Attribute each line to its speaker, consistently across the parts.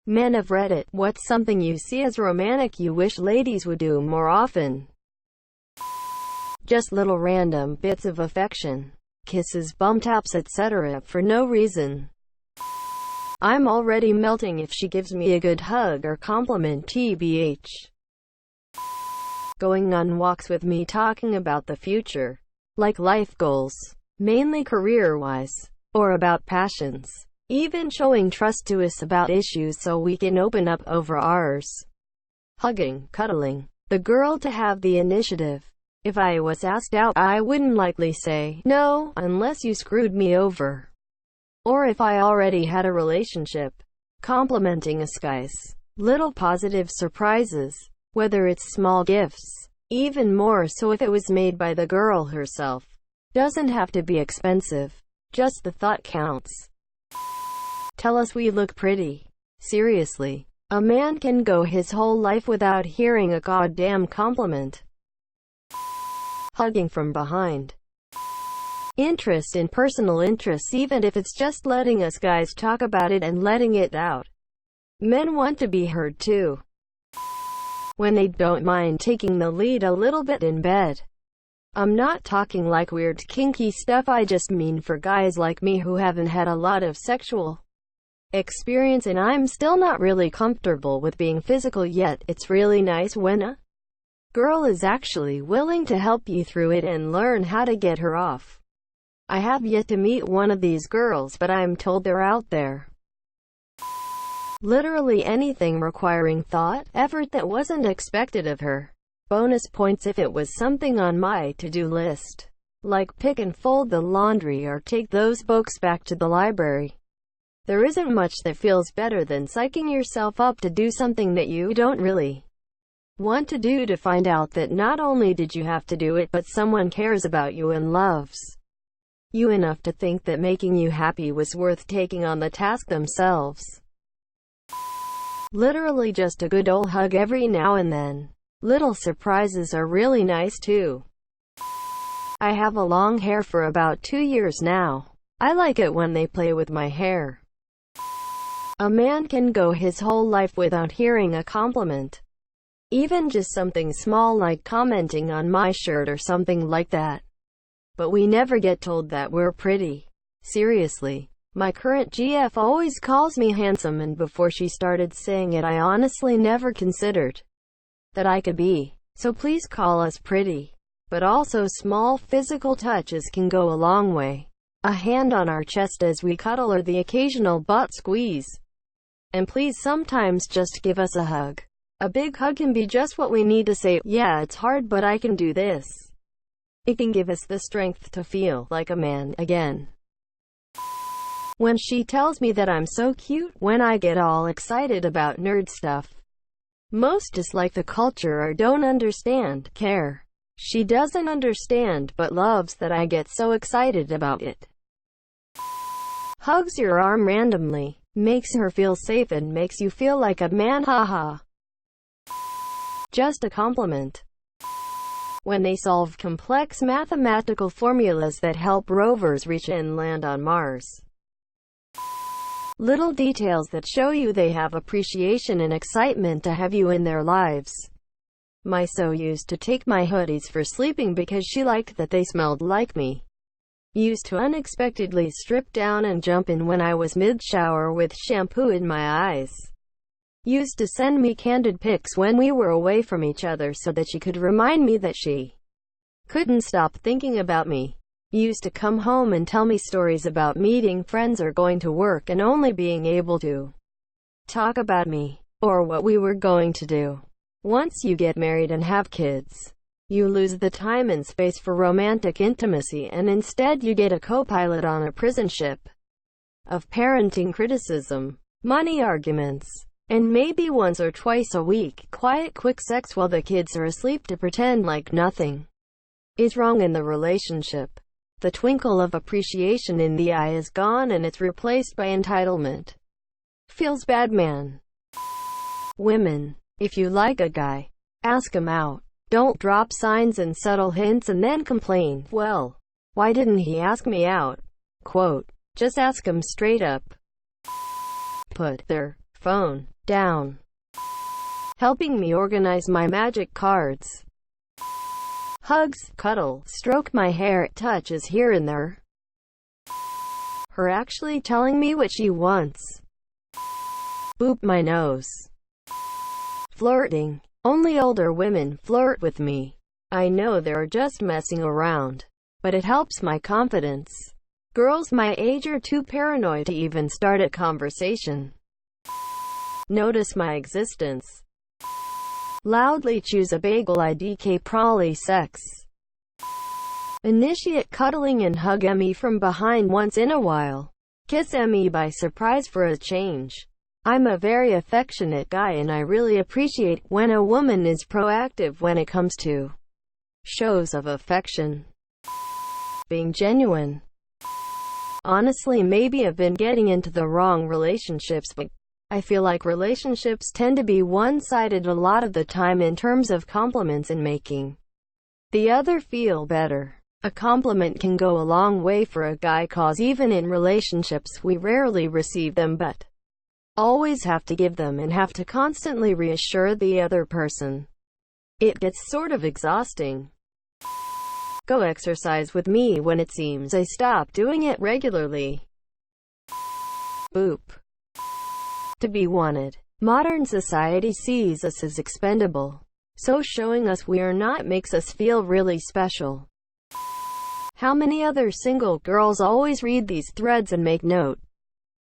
Speaker 1: Men of Reddit, what's something you see as romantic you wish ladies would do more often? Just little random bits of affection. Kisses, bum taps, etc. for no reason. I'm already melting if she gives me a good hug or compliment tbh. Going on walks with me talking about the future. Like life goals. Mainly career-wise. Or about passions. Even showing trust to us about issues so we can open up over ours. Hugging, cuddling. The girl to have the initiative. If I was asked out, I wouldn't likely say no, unless you screwed me over. Or if I already had a relationship. Complimenting us guys. Little positive surprises. Whether it's small gifts. Even more so if it was made by the girl herself. Doesn't have to be expensive. Just the thought counts. Tell us we look pretty. Seriously. A man can go his whole life without hearing a goddamn compliment. Hugging from behind. Interest in personal interests, even if it's just letting us guys talk about it and letting it out. Men want to be heard too. When they don't mind taking the lead a little bit in bed. I'm not talking like weird kinky stuff, I just mean for guys like me who haven't had a lot of sexual experience and I'm still not really comfortable with being physical yet. It's really nice when a girl is actually willing to help you through it and learn how to get her off. I have yet to meet one of these girls, but I'm told they're out there. Literally anything requiring thought, effort that wasn't expected of her. Bonus points if it was something on my to-do list. Like pick and fold the laundry or take those books back to the library. There isn't much that feels better than psyching yourself up to do something that you don't really want to do, to find out that not only did you have to do it, but someone cares about you and loves you enough to think that making you happy was worth taking on the task themselves. Literally just a good old hug every now and then. Little surprises are really nice too. I have a long hair for about 2 years now. I like it when they play with my hair. A man can go his whole life without hearing a compliment. Even just something small like commenting on my shirt or something like that. But we never get told that we're pretty. Seriously. My current GF always calls me handsome, and before she started saying it I honestly never considered that I could be. So please call us pretty. But also small physical touches can go a long way. A hand on our chest as we cuddle or the occasional butt squeeze. And please sometimes just give us a hug. A big hug can be just what we need to say, yeah, it's hard but I can do this. It can give us the strength to feel like a man again. When she tells me that I'm so cute, when I get all excited about nerd stuff. Most dislike the culture or don't understand, care. She doesn't understand but loves that I get so excited about it. Hugs your arm randomly. Makes her feel safe and makes you feel like a man, haha. Just a compliment. When they solve complex mathematical formulas that help rovers reach and land on Mars. Little details that show you they have appreciation and excitement to have you in their lives. My so used to take my hoodies for sleeping because she liked that they smelled like me. Used to unexpectedly strip down and jump in when I was mid-shower with shampoo in my eyes. Used to send me candid pics when we were away from each other so that she could remind me that she couldn't stop thinking about me. Used to come home and tell me stories about meeting friends or going to work and only being able to talk about me, or what we were going to do. Once you get married and have kids, you lose the time and space for romantic intimacy, and instead you get a co-pilot on a prison ship of parenting criticism, money arguments, and maybe once or twice a week, quiet quick sex while the kids are asleep to pretend like nothing is wrong in the relationship. The twinkle of appreciation in the eye is gone and it's replaced by entitlement. Feels bad, man. Women, if you like a guy, ask him out. Don't drop signs and subtle hints and then complain, well, why didn't he ask me out? Quote, just ask him straight up. Put their phone down, helping me organize my magic cards, hugs, cuddle, stroke my hair, touches here and there, her actually telling me what she wants, boop my nose, flirting. Only older women flirt with me. I know they're just messing around, but it helps my confidence. Girls my age are too paranoid to even start a conversation. Notice my existence. Loudly choose a bagel IDK prolly sex. Initiate cuddling and hug me from behind once in a while. Kiss me by surprise for a change. I'm a very affectionate guy and I really appreciate when a woman is proactive when it comes to shows of affection. Being genuine. Honestly, maybe I've been getting into the wrong relationships, but I feel like relationships tend to be one-sided a lot of the time in terms of compliments and making the other feel better. A compliment can go a long way for a guy, cause even in relationships we rarely receive them but always have to give them and have to constantly reassure the other person. It gets sort of exhausting. Go exercise with me when it seems I stop doing it regularly. Boop. To be wanted. Modern society sees us as expendable, so showing us we are not makes us feel really special. How many other single girls always read these threads and make note?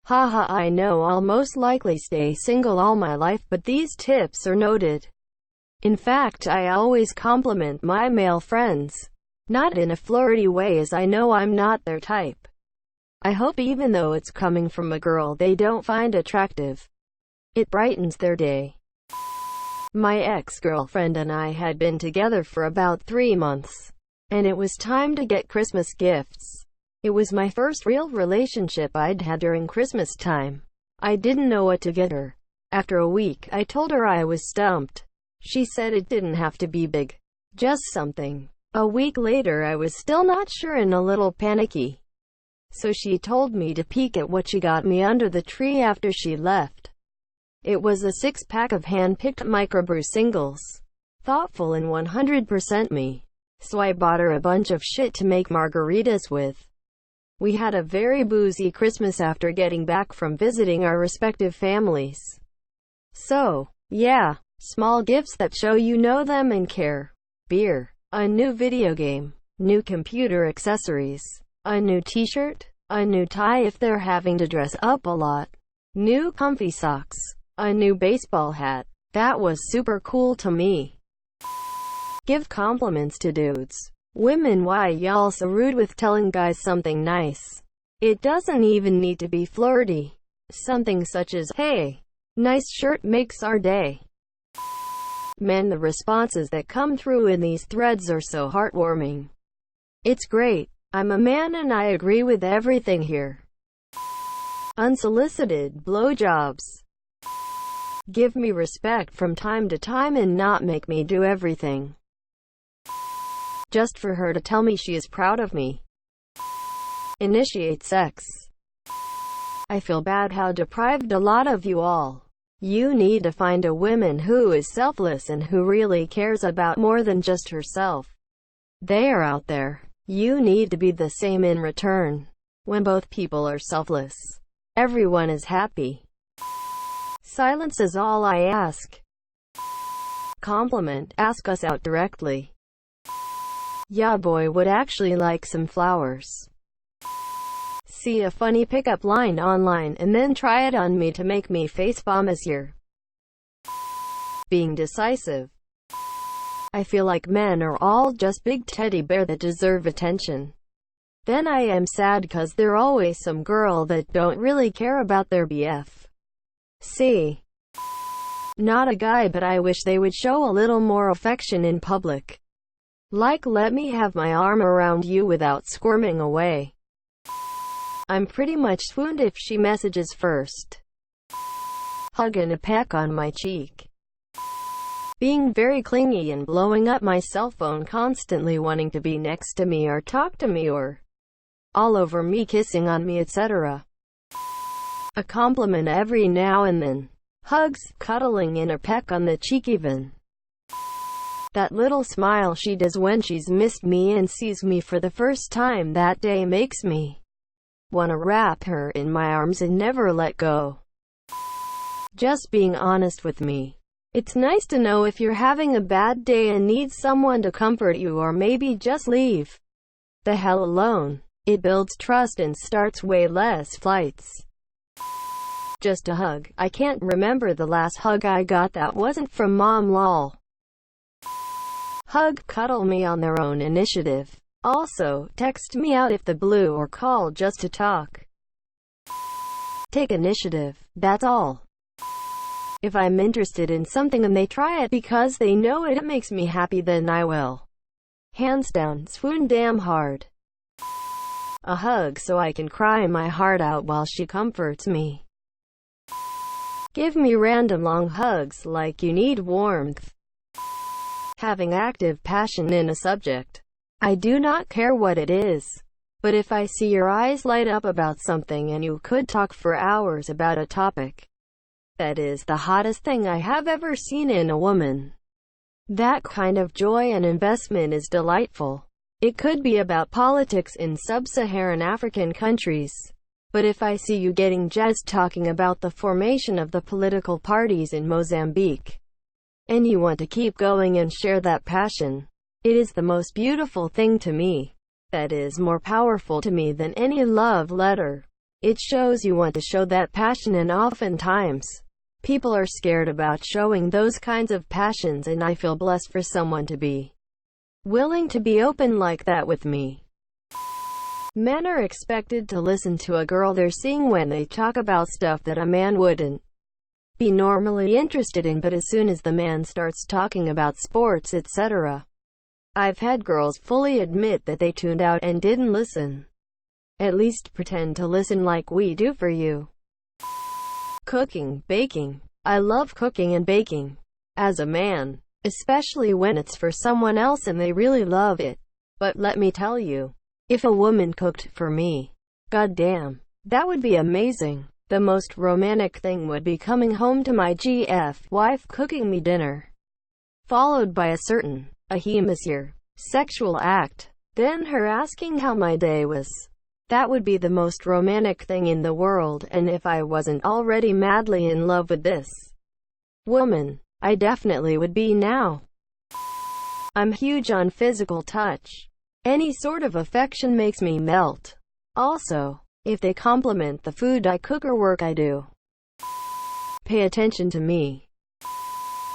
Speaker 1: Haha, I know I'll most likely stay single all my life, but these tips are noted. In fact, I always compliment my male friends. Not in a flirty way, as I know I'm not their type. I hope even though it's coming from a girl they don't find attractive, it brightens their day. My ex-girlfriend and I had been together for about 3 months, and it was time to get Christmas gifts. It was my first real relationship I'd had during Christmas time. I didn't know what to get her. After a week, I told her I was stumped. She said it didn't have to be big, just something. A week later I was still not sure and a little panicky. So she told me to peek at what she got me under the tree after she left. It was a 6-pack of hand-picked microbrew singles. Thoughtful and 100% me. So I bought her a bunch of shit to make margaritas with. We had a very boozy Christmas after getting back from visiting our respective families. So, yeah, small gifts that show you know them and care. Beer, a new video game, new computer accessories, a new t-shirt, a new tie if they're having to dress up a lot, new comfy socks, a new baseball hat. That was super cool to me. Give compliments to dudes. Women, why y'all so rude with telling guys something nice? It doesn't even need to be flirty. Something such as, hey, nice shirt makes our day. Men, the responses that come through in these threads are so heartwarming. It's great. I'm a man and I agree with everything here. Unsolicited blowjobs. Give me respect from time to time and not make me do everything just for her to tell me she is proud of me. Initiate sex. I feel bad how deprived a lot of you all. You need to find a woman who is selfless and who really cares about more than just herself. They are out there. You need to be the same in return. When both people are selfless, everyone is happy. Silence is all I ask. Compliment, ask us out directly. Yeah, boy would actually like some flowers. See a funny pickup line online and then try it on me to make me facepalm as you're being decisive. I feel like men are all just big teddy bear that deserve attention. Then I am sad cause there always some girl that don't really care about their BF. See? Not a guy, but I wish they would show a little more affection in public. Like, let me have my arm around you without squirming away. I'm pretty much swooned if she messages first. Hug and a peck on my cheek. Being very clingy and blowing up my cell phone, constantly wanting to be next to me or talk to me or all over me, kissing on me, etc. A compliment every now and then. Hugs, cuddling and a peck on the cheek even. That little smile she does when she's missed me and sees me for the first time that day makes me wanna wrap her in my arms and never let go. Just being honest with me. It's nice to know if you're having a bad day and need someone to comfort you, or maybe just leave the hell alone. It builds trust and starts way less fights. Just a hug. I can't remember the last hug I got that wasn't from mom, lol. Hug, cuddle me on their own initiative. Also, text me out if the blue or call just to talk. Take initiative, that's all. If I'm interested in something and they try it because they know it makes me happy, then I will. Hands down, swoon damn hard. A hug so I can cry my heart out while she comforts me. Give me random long hugs like you need warmth. Having active passion in a subject. I do not care what it is. But if I see your eyes light up about something and you could talk for hours about a topic, that is the hottest thing I have ever seen in a woman. That kind of joy and investment is delightful. It could be about politics in sub-Saharan African countries. But if I see you getting jazzed talking about the formation of the political parties in Mozambique, and you want to keep going and share that passion, it is the most beautiful thing to me. That is more powerful to me than any love letter. It shows you want to show that passion, and oftentimes, people are scared about showing those kinds of passions, and I feel blessed for someone to be willing to be open like that with me. Men are expected to listen to a girl they're seeing when they talk about stuff that a man wouldn't be normally interested in, but as soon as the man starts talking about sports, etc., I've had girls fully admit that they tuned out and didn't listen. At least pretend to listen like we do for you. Cooking, baking. I love cooking and baking. As a man. Especially when it's for someone else and they really love it. But let me tell you, if a woman cooked for me, goddamn, that would be amazing. The most romantic thing would be coming home to my GF wife cooking me dinner, followed by a monsieur sexual act, then her asking how my day was. That would be the most romantic thing in the world, and if I wasn't already madly in love with this woman, I definitely would be now. I'm huge on physical touch. Any sort of affection makes me melt. Also, if they compliment the food I cook or work I do. Pay attention to me.